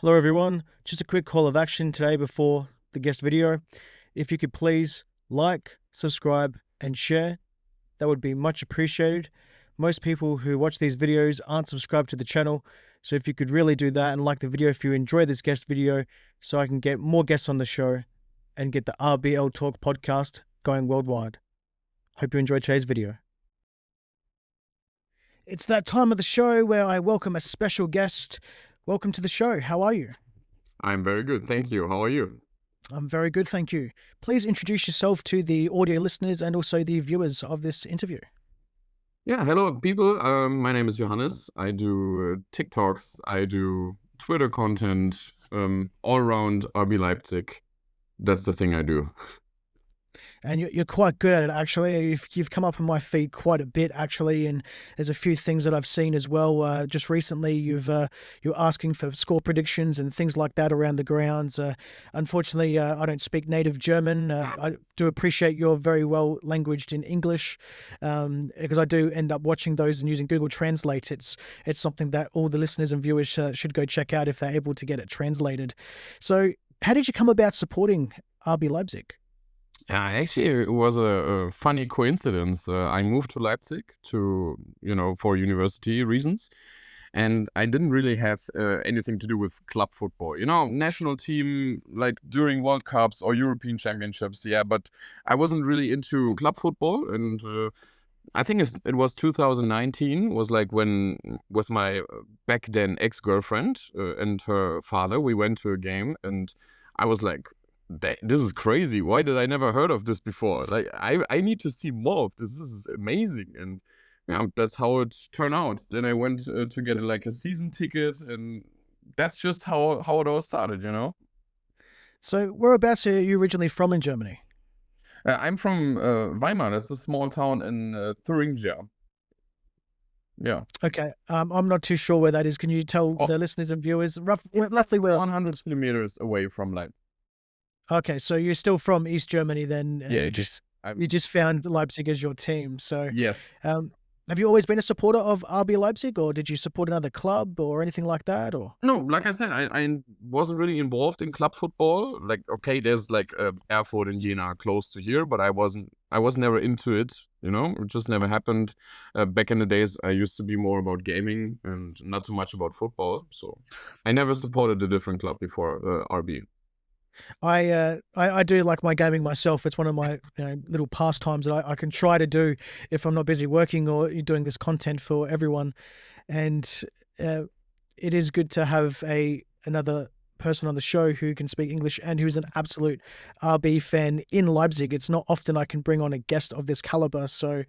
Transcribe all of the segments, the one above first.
Hello everyone, just a quick call of action today before the guest video. If you could please like, subscribe and share, that would be much appreciated. Most people who watch these videos aren't subscribed to the channel, so if you could really do that and like the video if you enjoy this guest video, so I can get more guests on the show and get the RBL Talk podcast going worldwide. Hope you enjoyed today's video. It's that time of the show where I welcome a special guest. Welcome to the show. How are you? I'm very good, thank you. How are you? I'm very good, thank you. Please introduce yourself to the audio listeners and also the viewers of this interview. Yeah, hello people. My name is Johannes. I do TikToks, I do Twitter content, all around RB Leipzig. That's the thing I do. And you're quite good at it, actually. You've come up on my feed quite a bit, actually, and there's a few things that I've seen as well. Just recently, you're asking for score predictions and things like that around the grounds. Unfortunately, I don't speak native German. I do appreciate you're very well languaged in English, because I do end up watching those and using Google Translate. It's something that all the listeners and viewers should go check out if they're able to get it translated. So, how did you come about supporting RB Leipzig? Actually, it was a funny coincidence. I moved to Leipzig for university reasons, and I didn't really have anything to do with club football. National team, like during World Cups or European Championships, yeah, but I wasn't really into club football, and I think it was 2019, was like when, with my back then ex-girlfriend and her father, we went to a game, and I was like, this is crazy. Why did I never heard of this before? Like, I need to see more of this. This is amazing. And yeah, that's how it turned out. Then I went to get a season ticket, and that's just how it all started, So whereabouts are you originally from in Germany? I'm from Weimar. That's a small town in Thuringia. Yeah. Okay. I'm not too sure where that is. Can you tell the listeners and viewers roughly where? 100 kilometers away from Leipzig. Okay, so you're still from East Germany then? Yeah, you just found Leipzig as your team. So yes. Have you always been a supporter of RB Leipzig, or did you support another club or anything like that? Or no, like I said, I wasn't really involved in club football. Like, okay, there's like Erfurt and Jena close to here, but I was never into it. It just never happened. Back in the days, I used to be more about gaming and not too much about football. So I never supported a different club before RB. I do like my gaming myself. It's one of my little pastimes that I can try to do if I'm not busy working or doing this content for everyone. And it is good to have another person on the show who can speak English and who's an absolute RB fan in Leipzig. It's not often I can bring on a guest of this caliber. So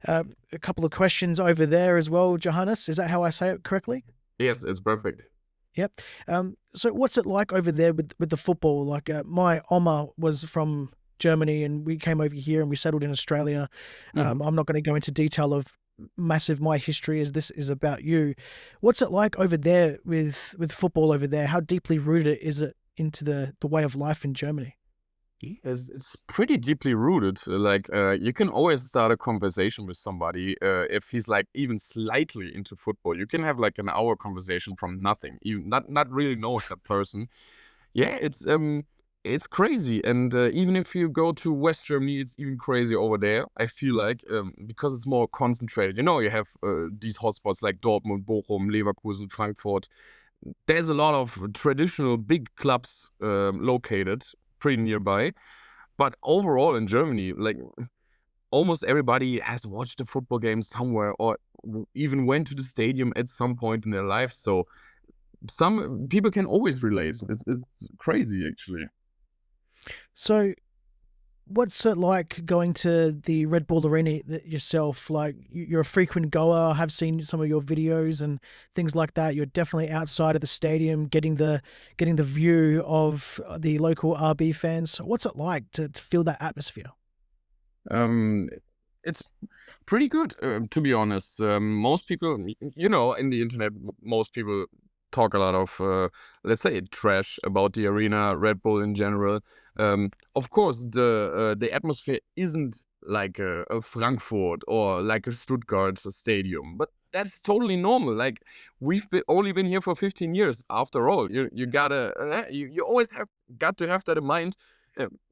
a couple of questions over there as well, Johannes. Is that how I say it correctly? Yes, it's perfect. Yep. So what's it like over there with the football? Like my Oma was from Germany and we came over here and we settled in Australia. I'm not going to go into detail of my history as this is about you. What's it like over there with football over there? How deeply rooted is it into the way of life in Germany? It's pretty deeply rooted. Like, you can always start a conversation with somebody if he's like even slightly into football. You can have like an hour conversation from nothing, even not really knowing that person. Yeah, it's crazy. And even if you go to West Germany, it's even crazy over there. I feel like because it's more concentrated. You have these hotspots like Dortmund, Bochum, Leverkusen, Frankfurt. There's a lot of traditional big clubs located pretty nearby, but overall in Germany, like almost everybody has watched a football game somewhere or even went to the stadium at some point in their life. So some people can always relate. It's crazy, actually. So what's it like going to the Red Bull Arena yourself? Like you're a frequent goer. I have seen some of your videos and things like that. You're definitely outside of the stadium, getting the view of the local RB fans. What's it like to feel that atmosphere? It's pretty good, to be honest. Most people, in the internet, most people talk a lot of, let's say, trash about the arena, Red Bull in general. Of course, the atmosphere isn't like a Frankfurt or like a Stuttgart stadium, but that's totally normal. Like, we've only been here for 15 years. After all, you gotta you always have got to have that in mind.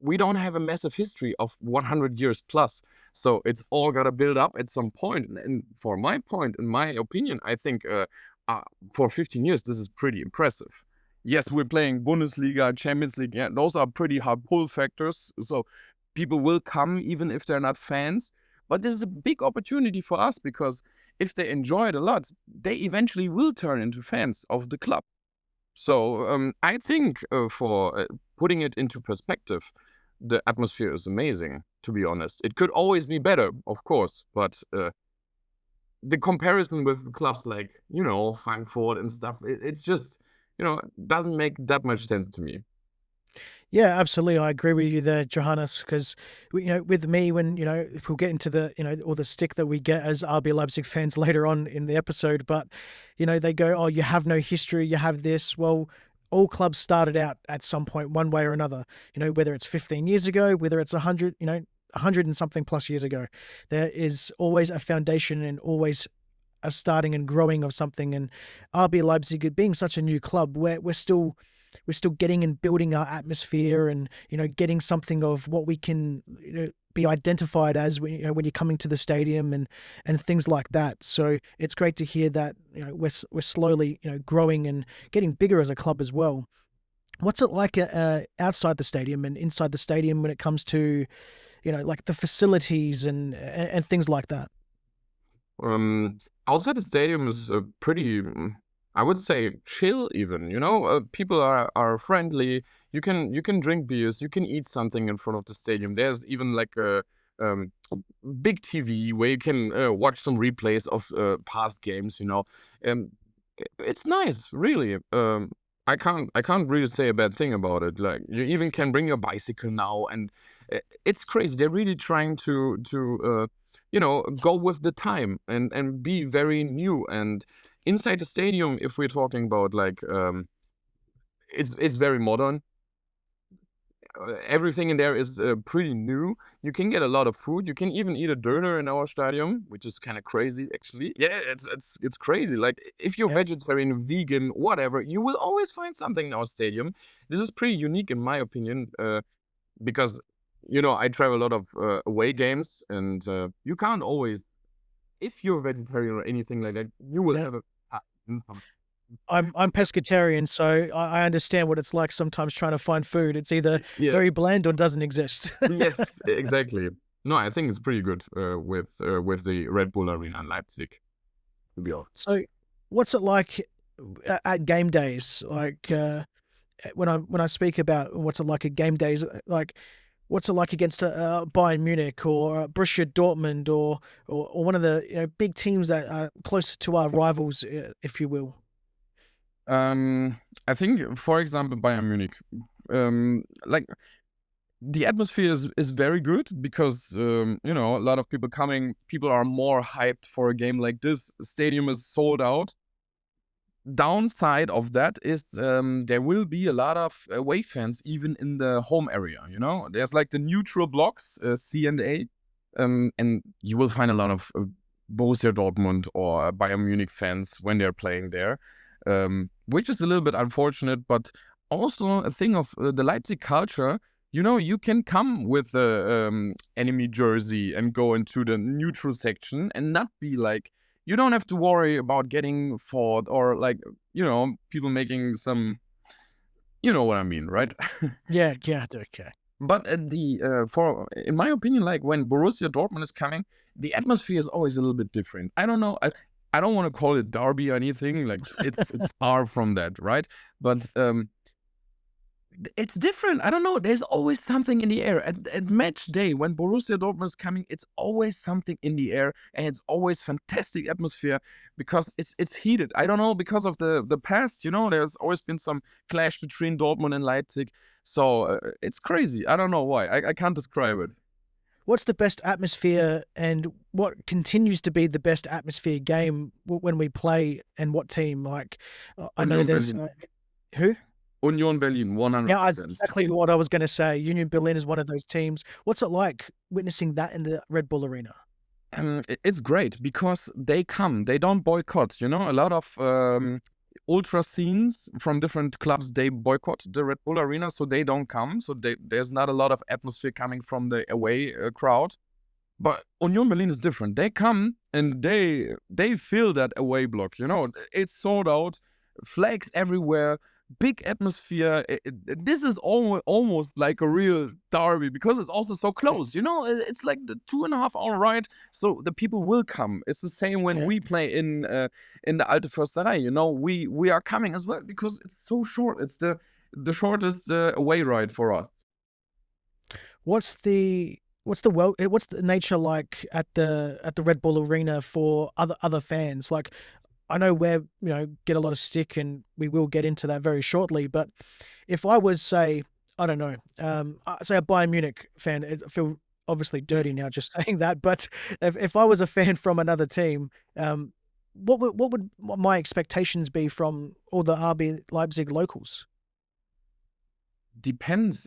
We don't have a massive history of 100 years plus, so it's all gotta build up at some point. And for my point, in my opinion, I think for 15 years this is pretty impressive. Yes, we're playing Bundesliga, Champions League. Yeah, those are pretty hard pull factors. So people will come even if they're not fans. But this is a big opportunity for us because if they enjoy it a lot, they eventually will turn into fans of the club. So I think for putting it into perspective, the atmosphere is amazing, to be honest. It could always be better, of course, but the comparison with clubs like, Frankfurt and stuff, it's just, doesn't make that much sense to me. Yeah, absolutely. I agree with you there, Johannes, because, with me, when, we'll get into the, all the stick that we get as RB Leipzig fans later on in the episode, but, they go, oh, you have no history, you have this. Well, all clubs started out at some point, one way or another, whether it's 15 years ago, whether it's 100, 100 and something plus years ago, there is always a foundation and always a starting and growing of something. And RB Leipzig, being such a new club, we're still getting and building our atmosphere and getting something of what we can be identified as when you're coming to the stadium and things like that. So it's great to hear that we're slowly growing and getting bigger as a club as well. What's it like outside the stadium and inside the stadium when it comes to like the facilities and things like that? Outside the stadium is pretty, I would say, chill even. People are friendly. You can drink beers. You can eat something in front of the stadium. There's even like a big TV where you can watch some replays of past games. It's nice, really. I can't really say a bad thing about it. Like, you even can bring your bicycle now, and it's crazy. They're really trying to go with the time and be very new. And inside the stadium, if we're talking about like it's very modern. Everything in there is pretty new. You can get a lot of food. You can even eat a döner in our stadium, which is kind of crazy, actually. Yeah, it's crazy. Like, if you're Yeah. vegetarian, vegan, whatever, you will always find something in our stadium. This is pretty unique, in my opinion, because I travel a lot of away games, and you can't always, if you're vegetarian or anything like that, you will Yeah. have a income. I'm pescatarian, so I understand what it's like sometimes trying to find food. It's either Yeah. very bland or doesn't exist. Yes, exactly. No, I think it's pretty good with the Red Bull Arena in Leipzig, to be honest. So, what's it like at game days? Like when I speak about what's it like at game days, like what's it like against Bayern Munich or Borussia Dortmund or one of the big teams that are close to our rivals, if you will. I think, for example, Bayern Munich, like, the atmosphere is very good because a lot of people coming. People are more hyped for a game like this. Stadium is sold out. Downside of that is there will be a lot of away fans even in the home area. There's like the neutral blocks, C and A, and you will find a lot of Borussia Dortmund or Bayern Munich fans when they're playing there, which is a little bit unfortunate, but also a thing of the Leipzig culture. You can come with the enemy jersey and go into the neutral section and not be like, you don't have to worry about getting fought or like, people making some, you know what I mean, right? Yeah, yeah, okay. But in my opinion, like, when Borussia Dortmund is coming, the atmosphere is always a little bit different. I don't know. I don't want to call it derby or anything. Like, it's far from that, right? But it's different. I don't know. There's always something in the air. At match day, when Borussia Dortmund is coming, it's always something in the air, and it's always fantastic atmosphere because it's heated. I don't know, because of the past. There's always been some clash between Dortmund and Leipzig, so it's crazy. I don't know why. I can't describe it. What's the best atmosphere and what continues to be the best atmosphere game when we play, and what team? Like, I know Union there's Berlin. who? Union Berlin, Yeah, that's 100%. exactly what I was going to say. Union Berlin is one of those teams. What's it like witnessing that in the Red Bull Arena? It's great because they come, they don't boycott. You know, a lot of ultra scenes from different clubs, they boycott the Red Bull Arena, so they don't come. So there's not a lot of atmosphere coming from the away crowd. But Union Berlin is different. They come and they fill that away block. You know, it's sold out, flags everywhere, big atmosphere. This is almost like a real derby because it's also so close. You know, it's like the 2.5 hour ride, so the people will come. It's the same when Yeah. we play in the Alte Försterei. You know, we are coming as well because it's so short. It's the shortest away ride for us. What's the nature like at the Red Bull Arena for other fans? Like, I know we're, get a lot of stick, and we will get into that very shortly. But if I was, say, I don't know, say a Bayern Munich fan, I feel obviously dirty now just saying that. But if I was a fan from another team, what would my expectations be from all the RB Leipzig locals? Depends.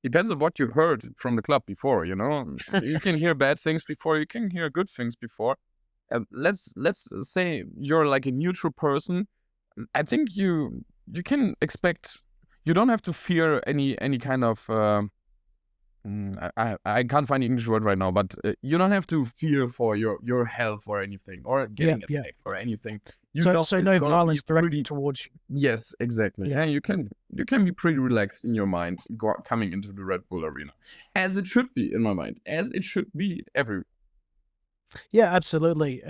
Depends on what you heard from the club before. You know, you can hear bad things before, you can hear good things before. Let's say you're like a neutral person. I think you can expect. You don't have to fear any kind of. I can't find the English word right now, but you don't have to fear for your health or anything, or Yeah, getting yeah. attacked or anything. You So know so it's no gonna be violence directed pretty. towards you. Yes, exactly. Yeah. Yeah, you can be pretty relaxed in your mind coming into the Red Bull Arena, as it should be in my mind, as it should be every. Yeah, absolutely.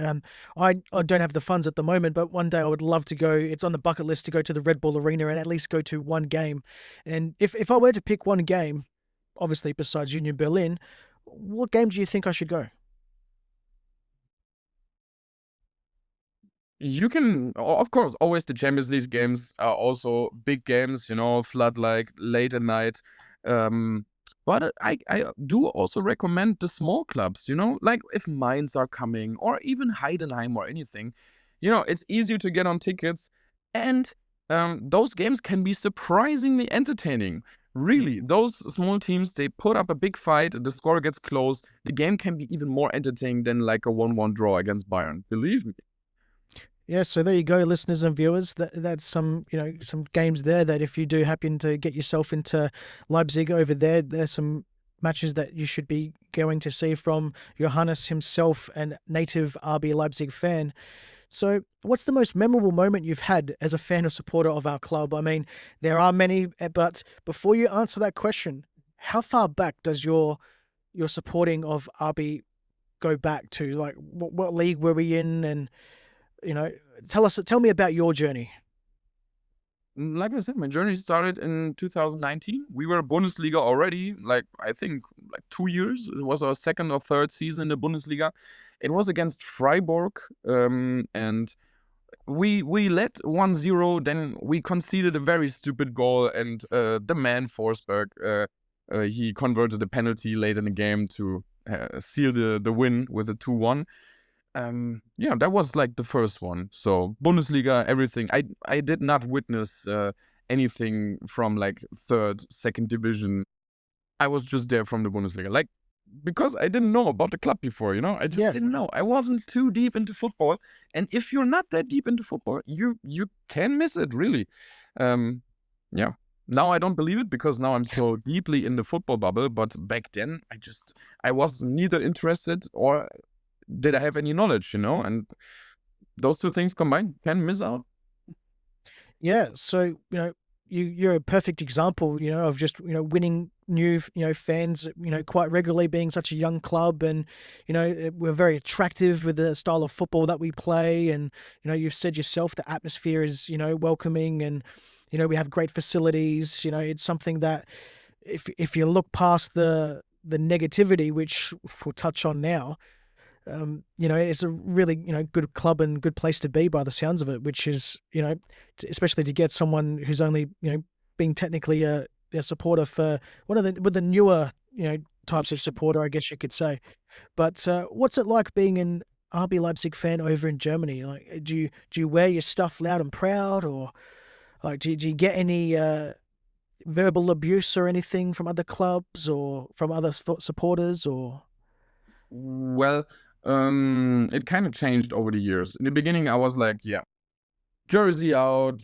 I don't have the funds at the moment, but one day I would love to go. It's on the bucket list to go to the Red Bull Arena and at least go to one game. And if I were to pick one game, obviously besides Union Berlin, what game do you think I should go? You can, of course, always the Champions League games are also big games, you know, flood like late at night. Um, but I do also recommend the small clubs, you know, like if Mainz are coming or even Heidenheim or anything, you know, it's easier to get on tickets. And those games can be surprisingly entertaining. Really, those small teams, they put up a big fight, the score gets close. The game can be even more entertaining than like a 1-1 draw against Bayern. Believe me. Yeah, so there you go, listeners and viewers. That's some, some games there that if you do happen to get yourself into Leipzig over there, there's some matches that you should be going to see from Johannes himself, and native RB Leipzig fan. So, what's the most memorable moment you've had as a fan or supporter of our club? I mean, there are many, but before you answer that question, how far back does your supporting of RB go back to? Like, what league were we in, and you know, tell me about your journey. Like I said, my journey started in 2019. We were Bundesliga already, like I think like 2 years. It was our second or third season in the Bundesliga. It was against Freiburg, and we led 1-0. Then we conceded a very stupid goal, and the man Forsberg, he converted a penalty late in the game to seal the win with a 2-1. Yeah, that was like the first one. So Bundesliga, everything. I did not witness anything from like third, second division. I was just there from the Bundesliga, like because I didn't know about the club before. You know, I just Yeah, didn't know. I wasn't too deep into football, and if you're not that deep into football, you can miss it really. Um, yeah. Now I don't believe it because now I'm so deeply in the football bubble. But back then, I was neither interested or did I have any knowledge, you know? And those two things combined can miss out. yeah. So you're a perfect example, of just winning new fans, quite regularly, being such a young club, and we're very attractive with the style of football that we play, and you've said yourself the atmosphere is welcoming, and we have great facilities. It's something that if you look past the negativity, which we'll touch on now, it's a really, good club and good place to be by the sounds of it, which is, especially to get someone who's only, being technically a supporter for with the newer, types of supporter, I guess you could say. But what's it like being an RB Leipzig fan over in Germany? Like, do you wear your stuff loud and proud, or like do you get any verbal abuse or anything from other clubs or from other supporters, or? Well, It kind of changed over the years. In the beginning, I was like, yeah, jersey out,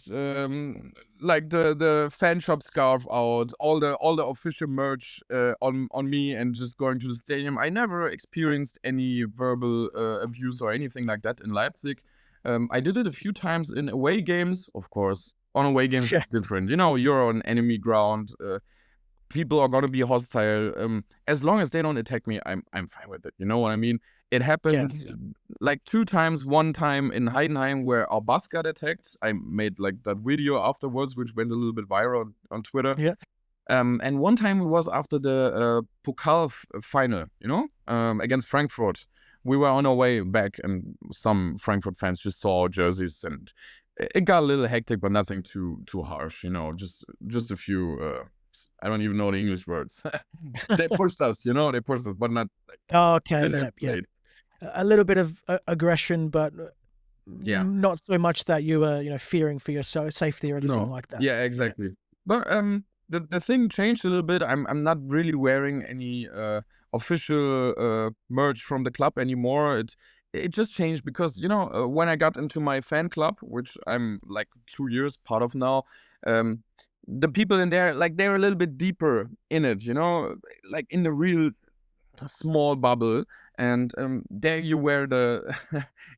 like the fan shop scarf out, all the official merch on me, and just going to the stadium. I never experienced any verbal abuse or anything like that in Leipzig. I did it a few times in away games, of course. On away games, Yeah, it's different. You know, you're on enemy ground. People are gonna be hostile. As long as they don't attack me, I'm fine with it. You know what I mean? It yeah, happened like 2 times. One time in Heidenheim where our bus got attacked. I made like that video afterwards, which went a little bit viral on Twitter. yeah. And one time it was after the Pokal final, you know, against Frankfurt. We were on our way back, and some Frankfurt fans just saw our jerseys, and it got a little hectic, but nothing too harsh, you know. Just a few. I don't even know the English words. They pushed us, you know. They pushed us, but not like Oh, okay, didn't yeah, yeah. escalate. A little bit of aggression, but Yeah. not so much that you were, fearing for your safety or anything No. like that. Yeah, Yeah, exactly. But the thing changed a little bit. I'm not really wearing any official merch from the club anymore. It just changed because, you know, when I got into my fan club, which I'm like 2 years part of now, the people in there, like, they're a little bit deeper in it, you know, like in the real small bubble, and there you wear the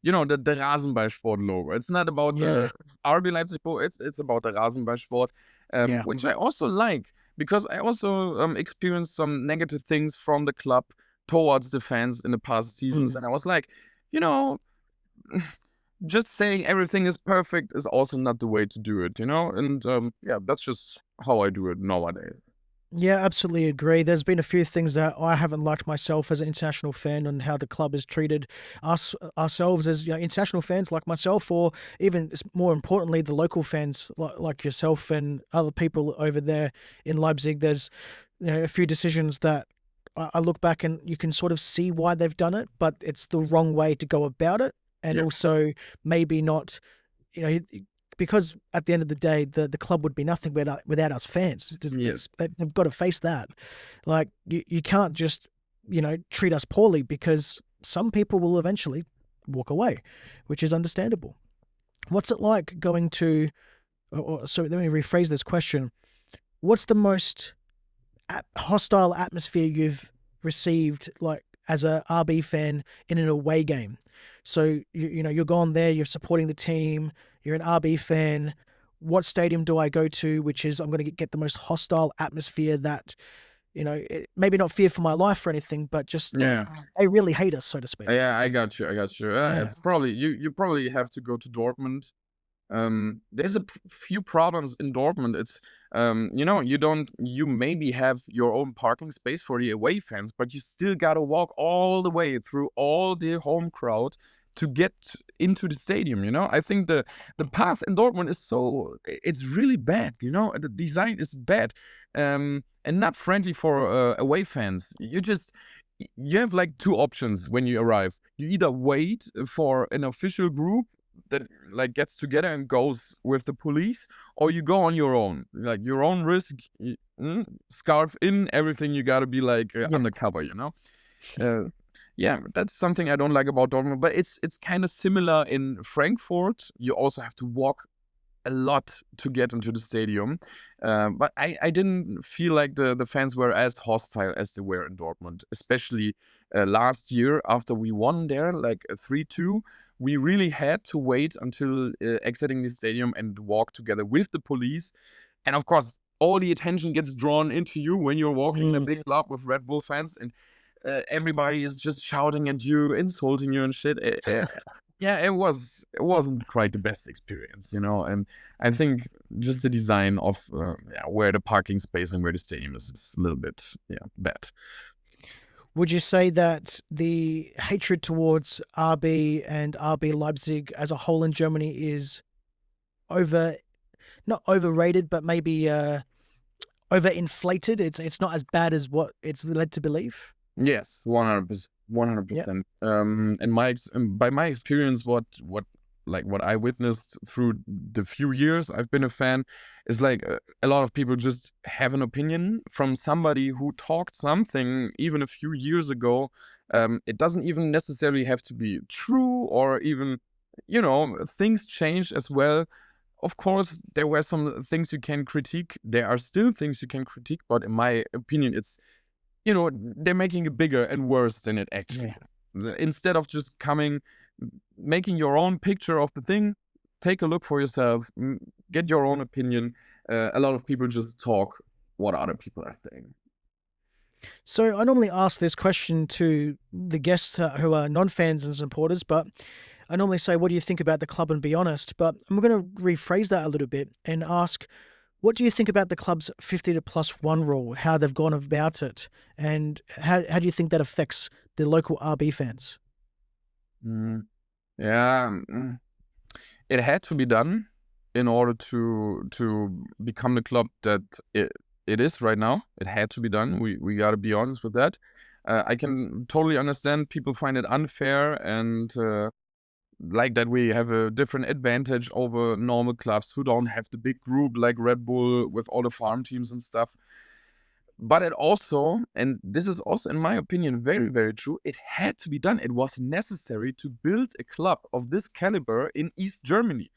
you know, the Rasenballsport logo. It's not about yeah, RB Leipzig, it's about the Rasenballsport, yeah. which I also like, because I also experienced some negative things from the club towards the fans in the past seasons, Mm. and I was like, you know, just saying everything is perfect is also not the way to do it, you know. And yeah, that's just how I do it nowadays. Yeah, absolutely agree. There's been a few things that I haven't liked myself as an international fan, and how the club has treated ourselves as, international fans like myself, or even more importantly, the local fans like yourself and other people over there in Leipzig. There's, a few decisions that I look back and you can sort of see why they've done it, but it's the wrong way to go about it, and Yeah. also maybe not, you know, because at the end of the day, the club would be nothing without us fans. Yes. They've got to face that. Like, you can't just, treat us poorly, because some people will eventually walk away, which is understandable. What's it like going to, so let me rephrase this question. What's the most hostile atmosphere you've received, like, as a RB fan in an away game? So you're gone there, you're supporting the team, you're an RB fan. What stadium do I go to, which is, I'm going to get the most hostile atmosphere that, maybe not fear for my life or anything, but just like, Yeah. they really hate us, so to speak. Yeah, I got you. I got you. Yeah. It's probably you probably have to go to Dortmund. There's a few problems in Dortmund. It's you know, you maybe have your own parking space for the away fans, but you still gotta walk all the way through all the home crowd to get into the stadium. You know, I think the path in Dortmund is it's really bad. You know, the design is bad, and not friendly for away fans. You have like two options when you arrive. You either wait for an official group that like gets together and goes with the police, or you go on your own, like your own risk, scarf in, everything. You got to be like Yeah. undercover, you know. uh, yeah, that's something I don't like about Dortmund, but it's kind of similar in Frankfurt. You also have to walk a lot to get into the stadium, but I didn't feel like the fans were as hostile as they were in Dortmund, especially last year after we won there, like 3-2. We really had to wait until exiting the stadium and walk together with the police, and of course, all the attention gets drawn into you when you're walking in a Mm. big club with Red Bull fans, and everybody is just shouting at you, insulting you and shit. Yeah, it wasn't quite the best experience, you know. And I think just the design of where the parking space and where the stadium is a little bit bad. Would you say that the hatred towards RB and RB Leipzig as a whole in Germany is not overrated, but maybe overinflated? It's not as bad as what it's led to believe. Yes, 100%, Yeah. 100%. And by my experience, what I witnessed through the few years I've been a fan is like a lot of people just have an opinion from somebody who talked something even a few years ago, It doesn't even necessarily have to be true, or even, things change as well. Of course, there were some things you can critique. There are still things you can critique, but in my opinion, it's, they're making it bigger and worse than it actually is. Instead of just making your own picture of the thing, take a look for yourself, get your own opinion. A lot of people just talk what other people are saying. So I normally ask this question to the guests who are non-fans and supporters, but I normally say, what do you think about the club, and be honest? But I'm going to rephrase that a little bit and ask, what do you think about the club's 50+1 rule, how they've gone about it, and how do you think that affects the local RB fans? Yeah, it had to be done in order to become the club that it is right now. It had to be done. We got to be honest with that. I can totally understand people find it unfair, and like that we have a different advantage over normal clubs who don't have the big group like Red Bull with all the farm teams and stuff. But it also, and this is also in my opinion very, very true, it had to be done. It was necessary to build a club of this caliber in East Germany,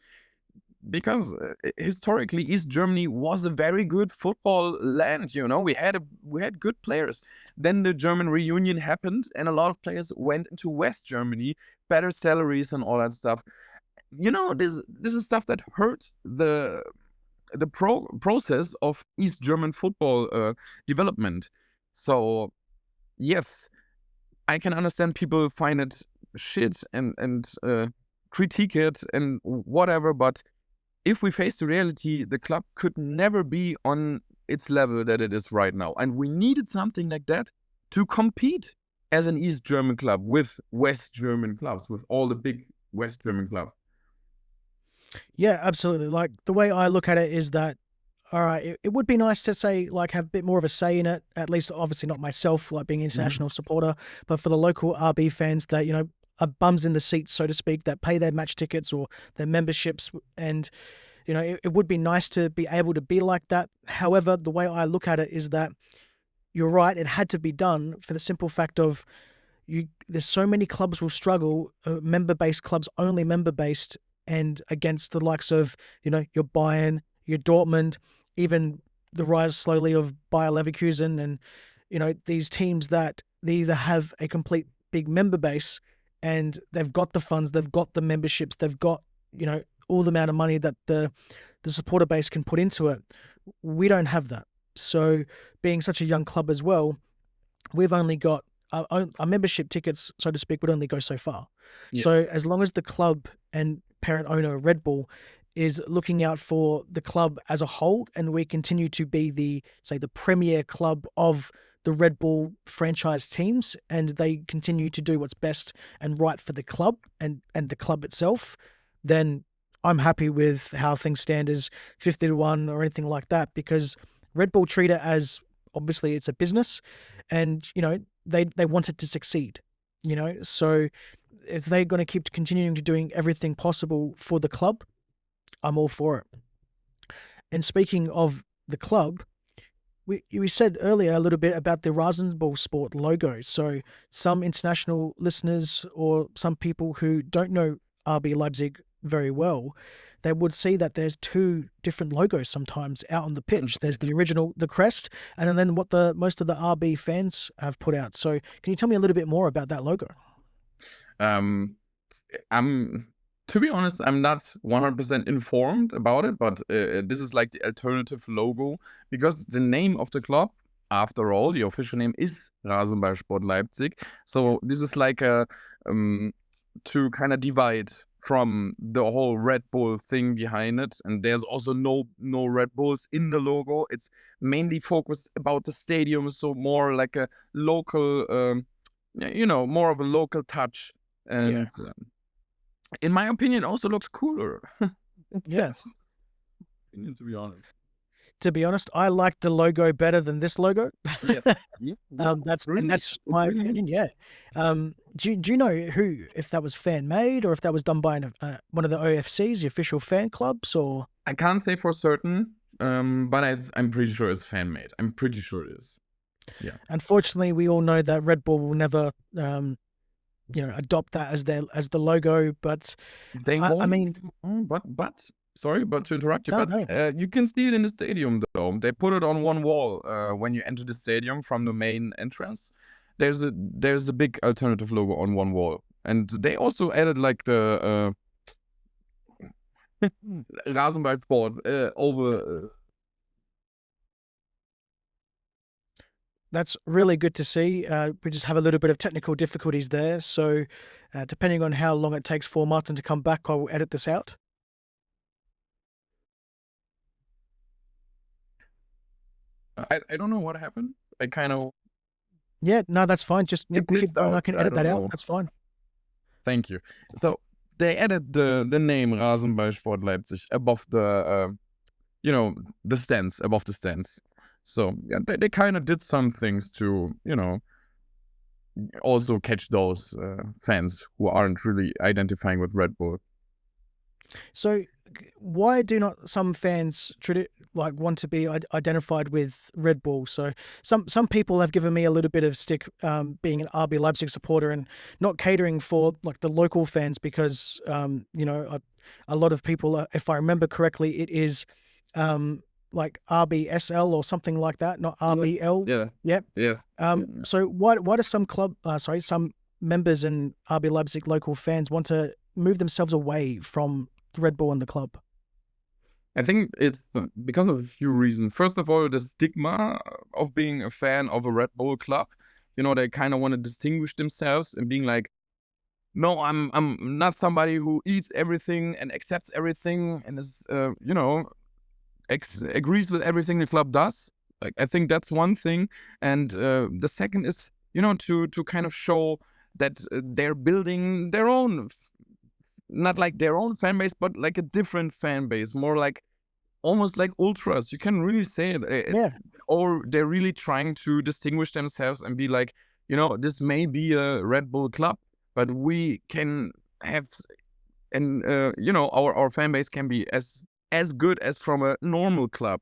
because historically East Germany was a very good football land. We had good players. Then the German reunion happened, and a lot of players went into West Germany, better salaries and all that stuff. This is stuff that hurt the process of East German football development. So yes, I can understand people find it shit and critique it and whatever, but if we face the reality, the club could never be on its level that it is right now. And we needed something like that to compete as an East German club with West German clubs, with all the big West German clubs. Yeah, absolutely. Like, the way I look at it is that, all right, it would be nice to say, like, have a bit more of a say in it, at least obviously not myself, like being an international supporter, but for the local RB fans that, are bums in the seats, so to speak, that pay their match tickets or their memberships. And, it would be nice to be able to be like that. However, the way I look at it is that you're right, it had to be done for the simple fact of there's so many clubs will struggle, member-based clubs, only member-based, and against the likes of, your Bayern, your Dortmund, even the rise slowly of Bayer Leverkusen, and, these teams that they either have a complete big member base and they've got the funds, they've got the memberships, they've got, all the amount of money that the supporter base can put into it. We don't have that. So being such a young club as well, we've only got our membership tickets, so to speak, would only go so far. Yes. So as long as the club and parent owner Red Bull is looking out for the club as a whole, and we continue to be the premier club of the Red Bull franchise teams, and they continue to do what's best and right for the club and the club itself, then I'm happy with how things stand as 50-1 or anything like that, because Red Bull treat it as, obviously it's a business, and, they want it to succeed, so if they're going to keep continuing to doing everything possible for the club, I'm all for it. And speaking of the club, we said earlier a little bit about the Rasenballsport logo. So some international listeners or some people who don't know RB Leipzig very well, they would see that there's two different logos sometimes out on the pitch. There's the original, the crest, and then what most of the RB fans have put out. So can you tell me a little bit more about that logo? To be honest, I'm not 100% informed about it, but this is like the alternative logo, because the name of the club, after all, the official name is Rasenballsport Leipzig. So this is like a to kind of divide from the whole Red Bull thing behind it. And there's also no Red Bulls in the logo. It's mainly focused about the stadium, so more like a local, more of a local touch. And in my opinion, also looks cooler. Yeah. To be honest. To be honest, I like the logo better than this logo. That's my opinion. Yeah. Do you know if that was fan made or if that was done by one of the OFCs, the official fan clubs, or? I can't say for certain, but I'm pretty sure it's fan made. I'm pretty sure it is. Yeah. Unfortunately, we all know that Red Bull will never, adopt that as the logo. But They I won't. mean, But sorry, but to interrupt you, no, but no. you can see it in the stadium though. They put it on one wall when you enter the stadium from the main entrance. There's the big alternative logo on one wall, and they also added like the Rasenballsport over. That's really good to see. We just have a little bit of technical difficulties there. So, depending on how long it takes for Martin to come back, I will edit this out. I don't know what happened. I kind of Yeah, no, that's fine. Just it keep glitched going. I out. can I edit don't that out. know. That's fine. Thank you. So they added the name Rasenballsport Leipzig above the the stands, above the stands. So yeah, they kind of did some things to also catch those fans who aren't really identifying with Red Bull. So, why do not some fans want to be identified with Red Bull? So, some people have given me a little bit of stick, being an RB Leipzig supporter and not catering for like the local fans because a lot of people, if I remember correctly, it is like RBSL or something like that, not RBL. Yeah, Yep. yeah. So why do some members and RB Leipzig local fans want to move themselves away from Red Bull and the club? I think it's because of a few reasons. First of all, the stigma of being a fan of a Red Bull club. They kind of want to distinguish themselves and being like, no, I'm not somebody who eats everything and accepts everything and is agrees with everything the club does. Like I think that's one thing, and the second is to kind of show that they're building their own, not like their own fan base, but like a different fan base, more like almost like ultras. You can really say it. Yeah. Or they're really trying to distinguish themselves and be like, this may be a Red Bull club, but we can have, and our fan base can be as good as from a normal club.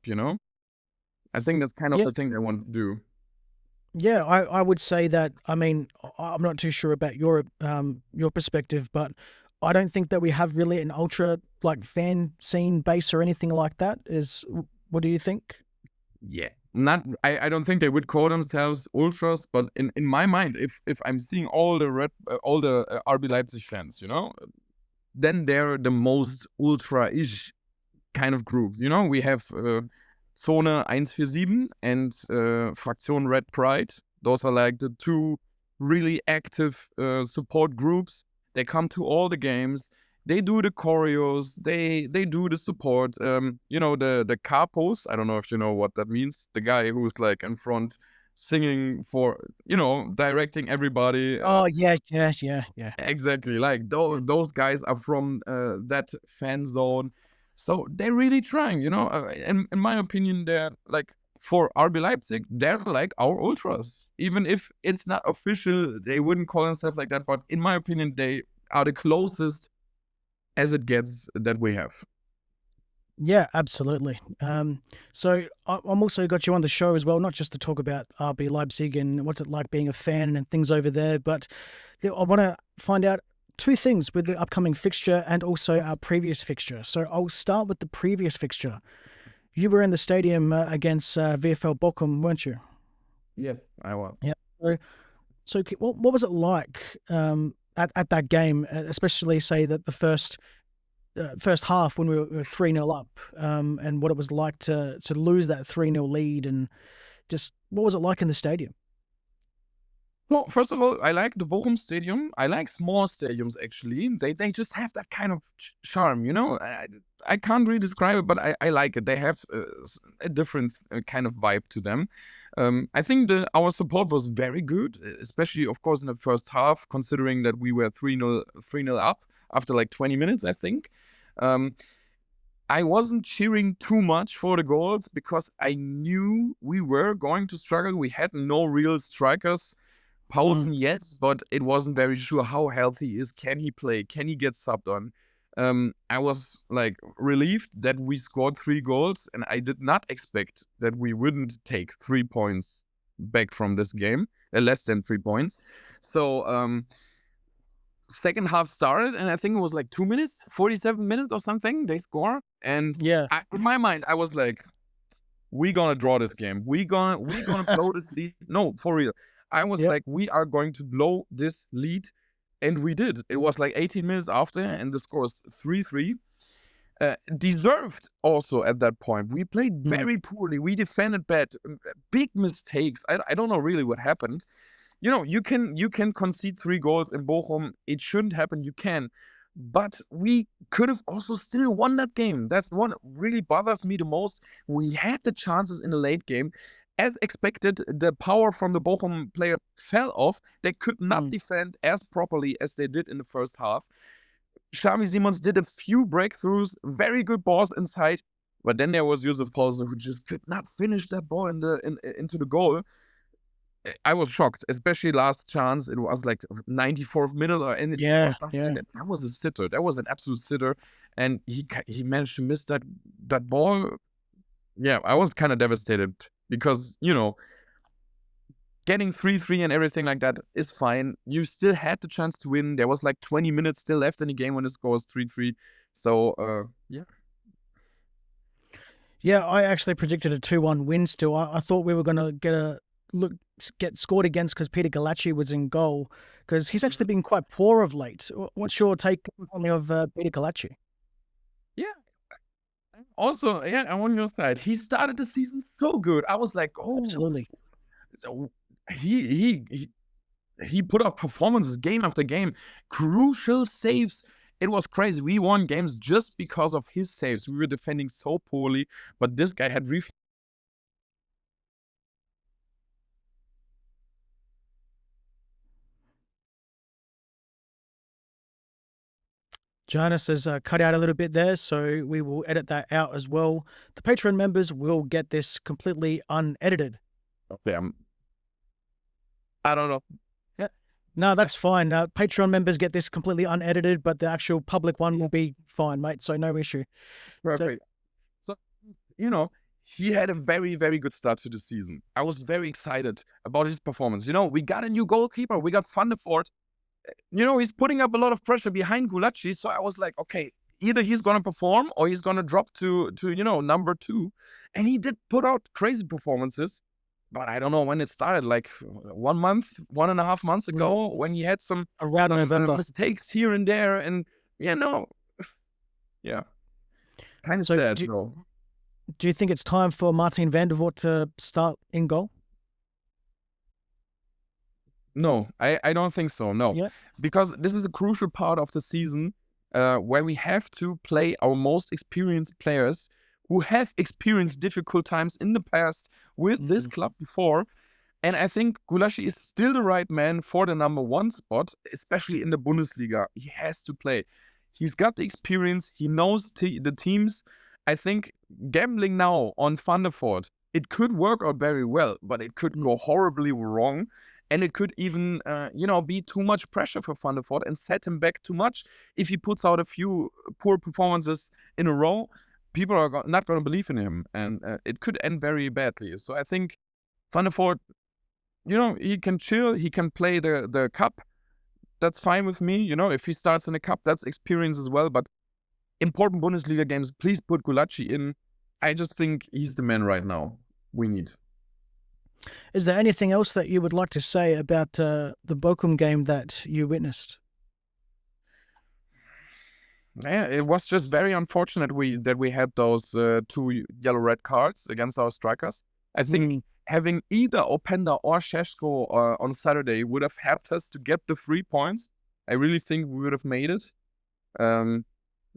I think that's kind of Yeah. the thing they want to do. Yeah, I would say that. I mean, I'm not too sure about your perspective, but I don't think that we have really an ultra like fan scene base or anything like that. What do you think? Yeah. Not I don't think they would call themselves ultras, but in my mind, if I'm seeing all the RB Leipzig fans, then they're the most ultra-ish kind of group. We have Zone 147 and Fraktion Red Pride. Those are like the two really active support groups. They come to all the games. They do the choreos. They do the support. The capos. I don't know if you know what that means. The guy who's like in front singing for directing everybody. Oh yeah, yeah, yeah, yeah. Exactly. Like those guys are from that fan zone. So they're really trying, in my opinion, they're like for RB Leipzig, they're like our ultras. Even if it's not official, they wouldn't call themselves like that. But in my opinion, they are the closest as it gets that we have. Yeah, absolutely. So I'm also got you on the show as well, not just to talk about RB Leipzig and what's it like being a fan and things over there, but I want to find out two things with the upcoming fixture and also our previous fixture. So I'll start with the previous fixture. You were in the stadium against VfL Bochum, weren't you? Yeah, I was. Yeah. So what was it like at that game, especially say that the first half when we were 3-0 up, and what it was like to lose that 3-0 lead, and just what was it like in the stadium? Well, first of all, I like the Bochum Stadium. I like small stadiums actually. They just have that kind of charm, I can't really describe it, but I like it. They have a different kind of vibe to them. I think our support was very good, especially of course in the first half, considering that we were 3-0 up after like 20 minutes, I think. I wasn't cheering too much for the goals because I knew we were going to struggle. We had no real strikers. Pausen, yes, but it wasn't very sure how healthy he is. Can he play? Can he get subbed on? I was like relieved that we scored 3 goals, and I did not expect that we wouldn't take 3 points back from this game, less than 3 points. So second half started, and I think it was like 2 minutes, 47 minutes or something, they score. And Yeah. in my mind, I was like, we gonna draw this game. We gonna blow this lead. No, for real. I was Yep. like, we are going to blow this lead. And we did. It was like 18 minutes after, and the score was 3-3. Deserved also at that point. We played very poorly. We defended bad. Big mistakes. I don't know really what happened. You know, you can concede 3 goals in Bochum. It shouldn't happen. You can. But we could have also still won that game. That's what really bothers me the most. We had the chances in the late game. As expected, the power from the Bochum player fell off. They could not defend as properly as they did in the first half. Xavi Simons did a few breakthroughs, very good balls inside. But then there was Josef Paulsen, who just could not finish that ball into the goal. I was shocked, especially last chance. It was like 94th minute or anything. Yeah. That was a sitter. That was an absolute sitter, and he managed to miss that ball. Yeah, I was kind of devastated because getting 3-3 and everything like that is fine. You still had the chance to win. There was like 20 minutes still left in the game when the score was 3-3. So yeah. Yeah, I actually predicted a 2-1 win still. I thought we were going to get scored against because Peter Galacci was in goal, because he's actually been quite poor of late. What's your take of Peter Galacci? Yeah. Also, yeah, I'm on your side. He started the season so good. I was like, oh, Absolutely. He put up performances game after game, crucial saves. It was crazy. We won games just because of his saves. We were defending so poorly, but this guy had Johannes has cut out a little bit there, so we will edit that out as well. The Patreon members will get this completely unedited. Okay, I don't know. Yeah. No, that's fine. Patreon members get this completely unedited, but the actual public one will be fine, mate. So no issue. Perfect. So he had a very, very good start to the season. I was very excited about his performance. We got a new goalkeeper. We got Van der Voort. He's putting up a lot of pressure behind Gulacsi. So I was like, okay, either he's going to perform or he's going to drop to number 2. And he did put out crazy performances. But I don't know when it started, like 1.5 months ago, when he had some around November mistakes here and there. And, yeah. Kind of sad, though. Do you think it's time for Martin van der Voort to start in goal? No, I don't think so. No, because this is a crucial part of the season where we have to play our most experienced players who have experienced difficult times in the past with this club before. And I think Gulacsi is still the right man for the number 1 spot, especially in the Bundesliga. He has to play. He's got the experience. He knows the teams. I think gambling now on Van der Voort, it could work out very well, but it could go horribly wrong. And it could even, be too much pressure for Van der Voort and set him back too much. If he puts out a few poor performances in a row, people are not going to believe in him. And it could end very badly. So I think Van der Voort, he can chill. He can play the cup. That's fine with me. If he starts in the cup, that's experience as well. But important Bundesliga games, please put Gulacsi in. I just think he's the man right now we need. Is there anything else that you would like to say about the Bochum game that you witnessed? Yeah, it was just very unfortunate that we had those 2 yellow-red cards against our strikers. I think having either Openda or Šeško on Saturday would have helped us to get the 3 points. I really think we would have made it.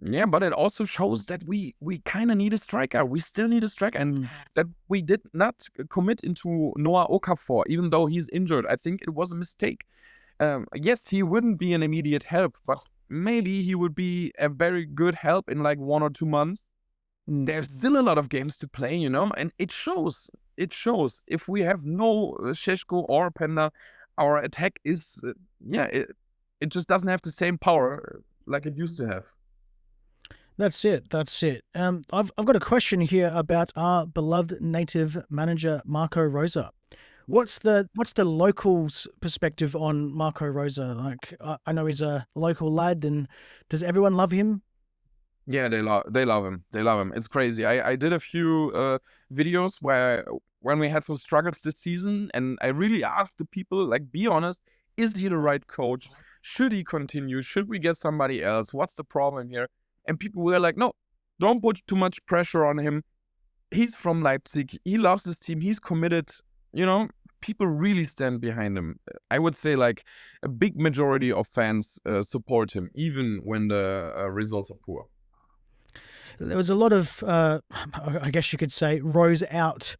Yeah, but it also shows that we kind of need a striker. We still need a striker, and that we did not commit into Noah Okafor, even though he's injured. I think it was a mistake. Yes, he wouldn't be an immediate help, but maybe he would be a very good help in like 1 or 2 months. There's still a lot of games to play, and it shows. It shows. If we have no Šeško or Openda, our attack is, it just doesn't have the same power like it used to have. That's it. I've got a question here about our beloved native manager, Marco Rosa. What's the locals' perspective on Marco Rosa? Like, I know he's a local lad, and does everyone love him? Yeah, they love him. They love him. It's crazy. I did a few videos where when we had some struggles this season, and I really asked the people, like, be honest, is he the right coach? Should he continue? Should we get somebody else? What's the problem here? And people were like, no, don't put too much pressure on him. He's from Leipzig. He loves this team. He's committed. You know, people really stand behind him. I would say like a big majority of fans support him, even when the results are poor. There was a lot of, I guess you could say, rose out,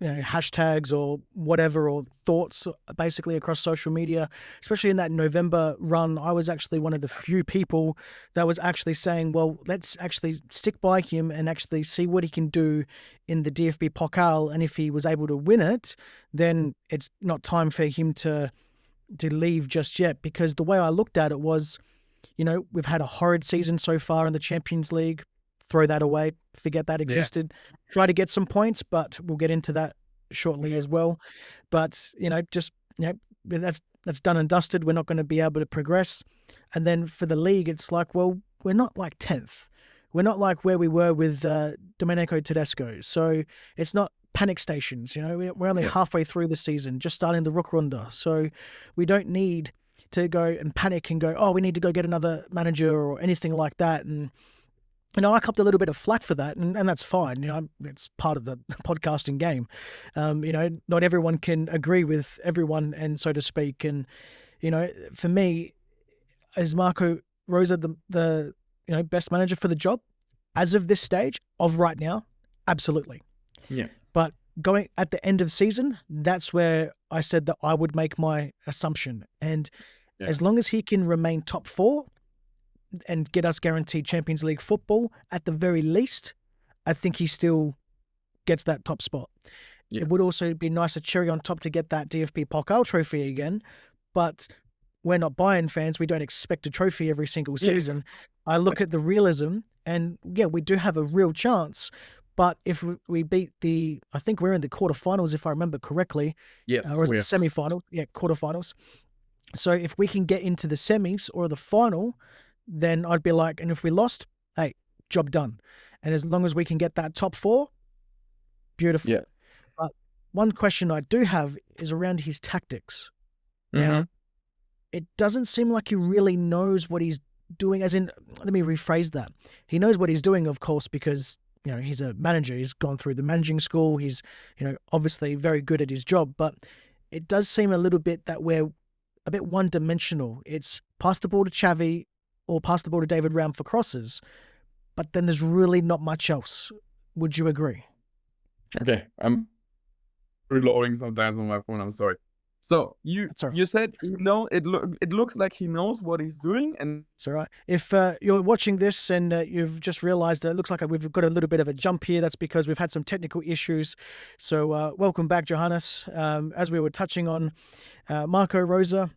hashtags or whatever, or thoughts basically across social media, especially in that November run. I was actually one of the few people that was actually saying, well, let's actually stick by him and actually see what he can do in the DFB Pokal. And if he was able to win it, then it's not time for him to leave just yet. Because the way I looked at it was, we've had a horrid season so far in the Champions League. Throw that away. Forget that existed. Yeah. Try to get some points, but we'll get into that shortly as well. But, that's done and dusted. We're not going to be able to progress. And then for the league, it's like, well, we're not like 10th. We're not like where we were with Domenico Tedesco. So it's not panic stations. We're only halfway through the season, just starting the Rückrunde. So we don't need to go and panic and go, oh, we need to go get another manager or anything like that. And, I copped a little bit of flack for that, and that's fine. It's part of the podcasting game. Not everyone can agree with everyone, and so to speak. And, for me, is Marco Rosa the best manager for the job? As of this stage of right now, absolutely. Yeah. But going at the end of season, that's where I said that I would make my assumption. And as long as he can remain top 4 and get us guaranteed Champions League football, at the very least, I think he still gets that top spot. Yes. It would also be nice, a cherry on top, to get that DFB Pokal trophy again. But we're not Bayern fans. We don't expect a trophy every single season. I look at the realism, and we do have a real chance. But if we beat I think we're in the quarterfinals, if I remember correctly. Yes. Or is it semi-final? Yeah, quarterfinals. So if we can get into the semis or the final, then I'd be like, and if we lost, hey, job done. And as long as we can get that top 4, beautiful. Yeah. But one question I do have is around his tactics. Mm-hmm. Now, it doesn't seem like he really knows what he's doing. As in, let me rephrase that. He knows what he's doing, of course, because he's a manager. He's gone through the managing school. He's obviously very good at his job. But it does seem a little bit that we're a bit one-dimensional. It's pass the ball to Xavi or pass the ball to David Raum for crosses, but then there's really not much else. Would you agree? Okay, I'm reloading sometimes on my phone. I'm sorry. So you said it looks like he knows what he's doing, and it's all right. If you're watching this and you've just realized that it looks like we've got a little bit of a jump here, that's because we've had some technical issues. So welcome back, Johannes. As we were touching on, Marco Rosa,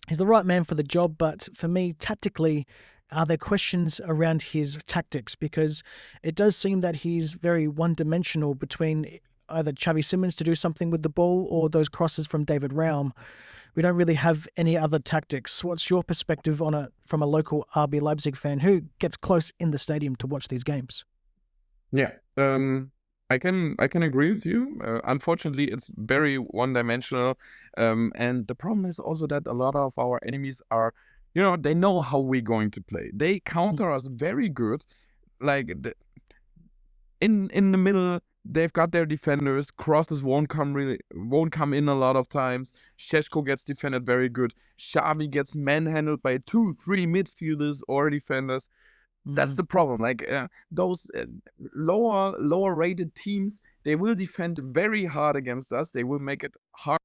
he's the right man for the job, but for me, tactically, are there questions around his tactics? Because it does seem that he's very one-dimensional between either Xavi Simons to do something with the ball or those crosses from David Raum. We don't really have any other tactics. What's your perspective on it from a local RB Leipzig fan who gets close in the stadium to watch these games? Yeah, I can agree with you. Unfortunately, it's very one-dimensional, and the problem is also that a lot of our enemies are, they know how we're going to play. They counter us very good, like in the middle. They've got their defenders. Crosses won't come in a lot of times. Šeško gets defended very good. Xavi gets manhandled by 2-3 midfielders or defenders. That's the problem. Like those lower rated teams, they will defend very hard against us. They will make it hard.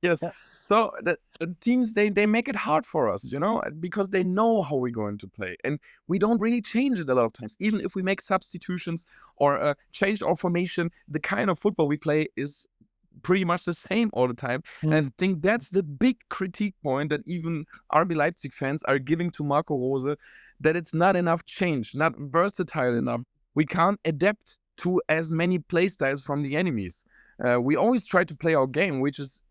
Yes. Yeah. So the teams, they make it hard for us, because they know how we're going to play. And we don't really change it a lot of times. Even if we make substitutions or change our formation, the kind of football we play is pretty much the same all the time. And I think that's the big critique point that even RB Leipzig fans are giving to Marco Rose, that it's not enough change, not versatile enough. We can't adapt to as many play styles from the enemies. We always try to play our game, which is,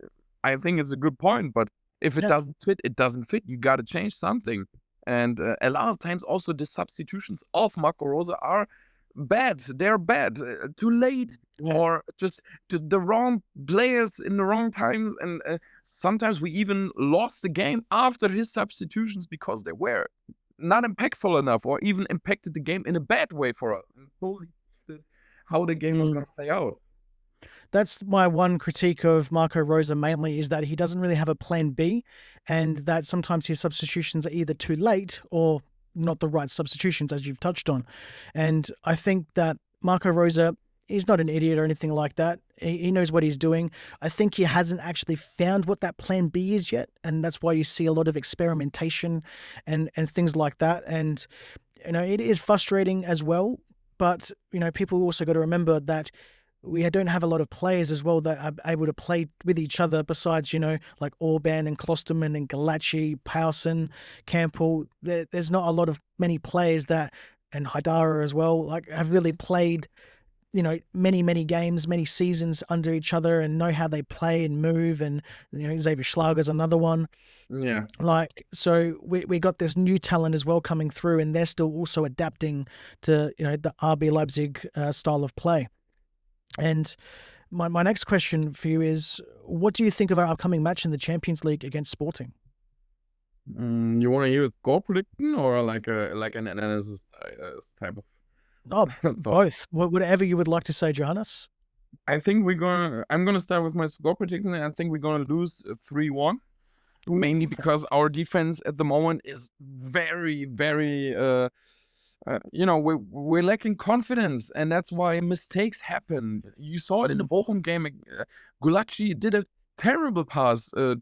I think, is a good point. But if it Yeah. doesn't fit, it doesn't fit. You got to change something. And a lot of times, also the substitutions of Marco Rose are bad. They're bad. Too late, Yeah. or just to the wrong players in the wrong times. And sometimes we even lost the game after his substitutions because they were not impactful enough, or even impacted the game in a bad way for us. And totally how the game was going to play out. That's my one critique of Marco Rose mainly, is that he doesn't really have a plan B, and that sometimes his substitutions are either too late or not the right substitutions, as you've touched on. And I think that Marco Rose, he's not an idiot or anything like that. He knows what he's doing. I think he hasn't actually found what that plan B is yet, and that's why you see a lot of experimentation and things like that. And it is frustrating as well. But people also got to remember that we don't have a lot of players as well that are able to play with each other besides, like Orban and Klosterman and Galachi, Powson, Campbell. There's not a lot of many players that, and Haidara as well, like have really played, many, many games, many seasons under each other and know how they play and move. And, Xavier Schlager's another one. Yeah. So we got this new talent as well coming through, and they're still also adapting to, the RB Leipzig style of play. And my next question for you is, what do you think of our upcoming match in the Champions League against Sporting? You want to hear a score prediction or like an analysis type of? Oh, both. Whatever you would like to say, Johannes. I think I'm gonna start with my score prediction. I think we're gonna lose 3-1, mainly because our defense at the moment is very, very. We're lacking confidence, and that's why mistakes happen. You saw it in the Bochum game. Gulaci did a terrible pass to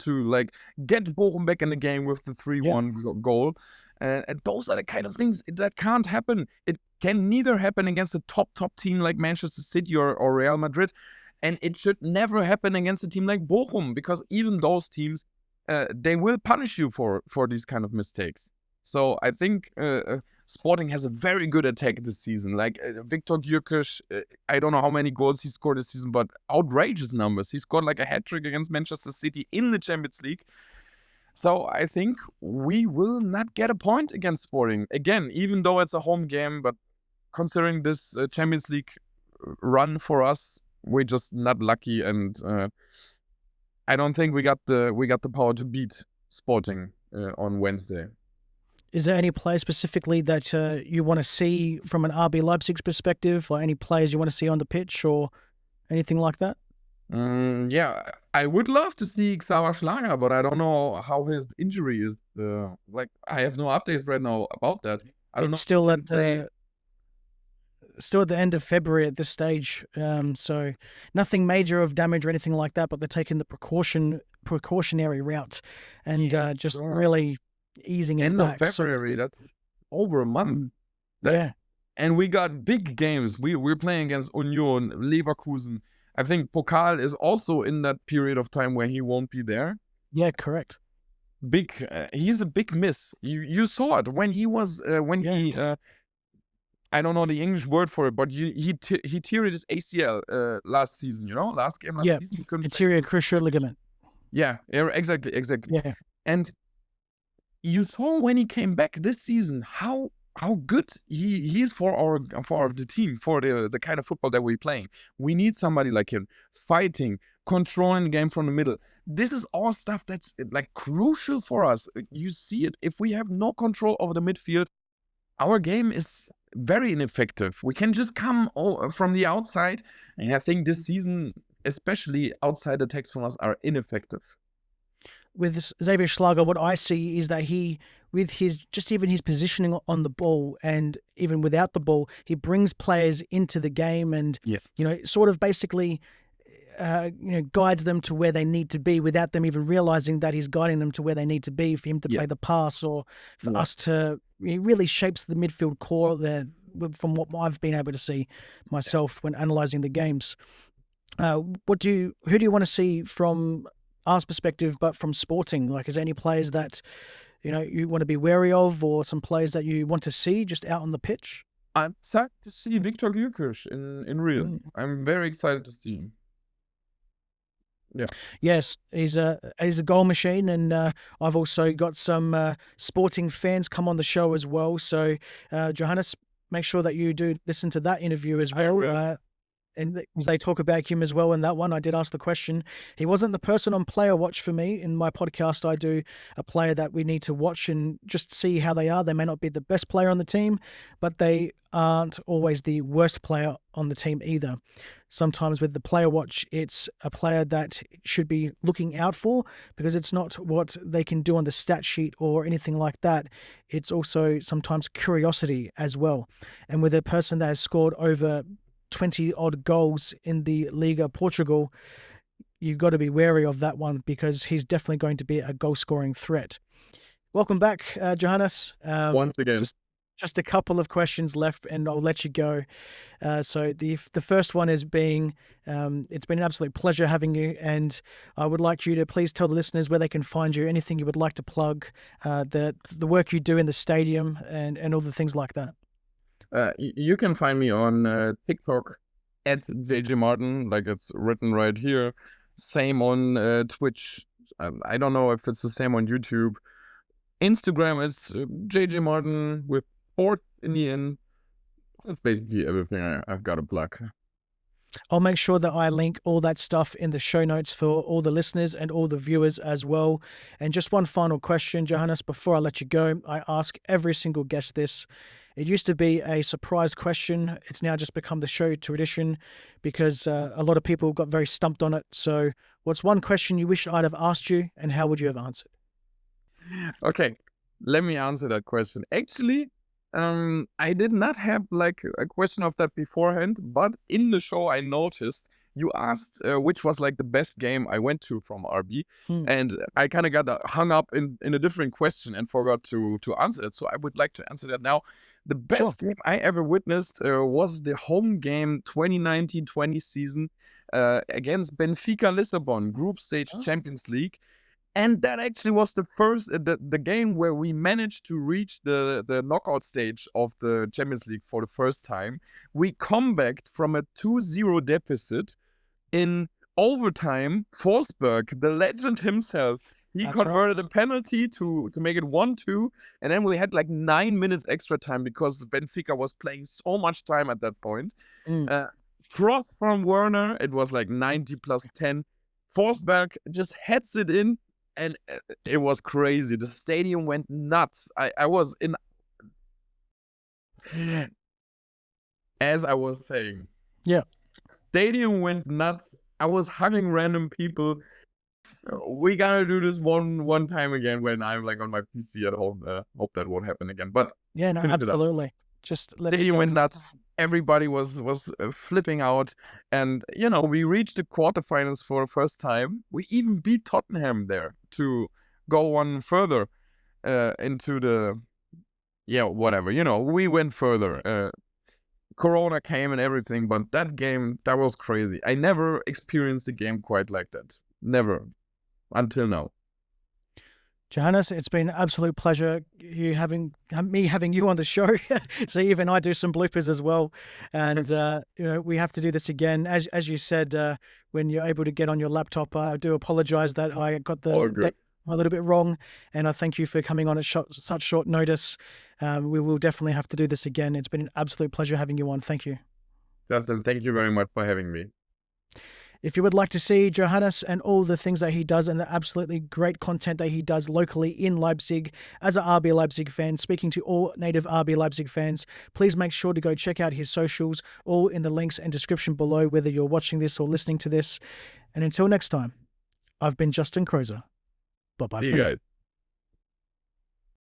get Bochum back in the game with the 3-1 goal. And those are the kind of things that can't happen. It can neither happen against a top team like Manchester City or Real Madrid, and it should never happen against a team like Bochum, because even those teams, they will punish you for these kind of mistakes. So I think Sporting has a very good attack this season. Like Viktor Gyökeres, I don't know how many goals he scored this season, but outrageous numbers. He scored like a hat-trick against Manchester City in the Champions League. So I think we will not get a point against Sporting. Again, even though it's a home game, but considering this Champions League run for us, we're just not lucky, and I don't think we got the power to beat Sporting on Wednesday. Is there any player specifically that you want to see from an RB Leipzig's perspective, or any players you want to see on the pitch or anything like that? Yeah, I would love to see Xaver Schlager, but I don't know how his injury is. I have no updates right now about that. I don't know. Still at the end of February at this stage, so nothing major of damage or anything like that. But they're taking the precautionary route and just really easing it back. End of February, that's over a month. And we got big games. We're playing against Union, Leverkusen. I think Pokal is also in that period of time where he won't be there. Yeah, correct. He's a big miss. You saw it when he was he. I don't know the English word for it, but he teared his ACL last season. Last game last season. Anterior cruciate ligament. Yeah, exactly. Yeah, and you saw when he came back this season how good he is for the team, for the kind of football that we're playing. We need somebody like him, fighting, controlling the game from the middle. This is all stuff that's crucial for us. You see it. If we have no control over the midfield, our game is very ineffective. We can just come from the outside, and I think this season, especially outside attacks from us, are ineffective. With Xavier Schlager, what I see is that he, with his positioning on the ball and even without the ball, he brings players into the game and sort of basically guides them to where they need to be without them even realizing that he's guiding them to where they need to be, for him to play the pass or for us to. He really shapes the midfield core there, from what I've been able to see myself when analyzing the games. Who do you want to see from our perspective, but from Sporting? Is there any players that you want to be wary of, or some players that you want to see just out on the pitch? I'm excited to see Viktor Gyökeres in real. I'm very excited to see him. Yeah. Yes, he's a goal machine, and I've also got some sporting fans come on the show as well. So, Johannes, make sure that you do listen to that interview as I well. will. And they talk about him as well in that one. I did ask the question. He wasn't the person on Player Watch for me. In my podcast, I do a player that we need to watch and just see how they are. They may not be the best player on the team, but they aren't always the worst player on the team either. Sometimes with the Player Watch, it's a player that should be looking out for because it's not what they can do on the stat sheet or anything like that. It's also sometimes curiosity as well. And with a person that has scored over 20 odd goals in the Liga Portugal, you've got to be wary of that one because he's definitely going to be a goal scoring threat. Welcome back, Johannes. Once again. Just a couple of questions left and I'll let you go. So the first one is it's been an absolute pleasure having you, and I would like you to please tell the listeners where they can find you, anything you would like to plug, the work you do in the stadium and all the things like that. You can find me on TikTok at JJ Martin, like it's written right here. Same on Twitch. I don't know if it's the same on YouTube. Instagram, it's JJ Martin with 4 in the end. That's basically everything I've got to plug. I'll make sure that I link all that stuff in the show notes for all the listeners and all the viewers as well. And just one final question, Johannes, before I let you go. I ask every single guest this. It used to be a surprise question. It's now just become the show tradition because a lot of people got very stumped on it. So what's one question you wish I'd have asked you, and how would you have answered? Okay, let me answer that question. Actually, I did not have like a question of that beforehand, but in the show I noticed you asked which was like the best game I went to from RB, and I kind of got hung up in a different question and forgot to answer it. So I would like to answer that now. The best game I ever witnessed was the home game 2019-20 season against Benfica Lisbon, group stage Champions League. And that actually was the first the game where we managed to reach the knockout stage of the Champions League for the first time. We comebacked from a 2-0 deficit in overtime. Forsberg, the legend himself, he converted a penalty to make it 1-2, and then we had like 9 minutes extra time because Benfica was playing so much time at that point. Cross from Werner, it was like 90 plus 10. Forsberg just heads it in, and it was crazy. The stadium went nuts. I was in... As I was saying. Yeah. Stadium went nuts. I was hugging random people. We gotta do this one time again when I'm like on my PC at home. Hope that won't happen again. But yeah, no, absolutely. Just let Stadium went nuts. Everybody was flipping out, and you know, we reached the quarterfinals for the first time. We even beat Tottenham there to go on further into the whatever. You know, we went further. Corona came and everything, but that game, that was crazy. I never experienced a game quite like that. Never, until now. Johannes, it's been an absolute pleasure having you on the show. So even I do some bloopers as well, and you know, we have to do this again. As you said, when you're able to get on your laptop, I do apologize that I got the date a little bit wrong, and I thank you for coming on at such short notice. We will definitely have to do this again. It's been an absolute pleasure having you on. Thank you. Justin, thank you very much for having me. If you would like to see Johannes and all the things that he does and the absolutely great content that he does locally in Leipzig as an RB Leipzig fan, speaking to all native RB Leipzig fans, please make sure to go check out his socials, all in the links and description below, whether you're watching this or listening to this. And until next time, I've been Justin Crozer. Bye-bye for now.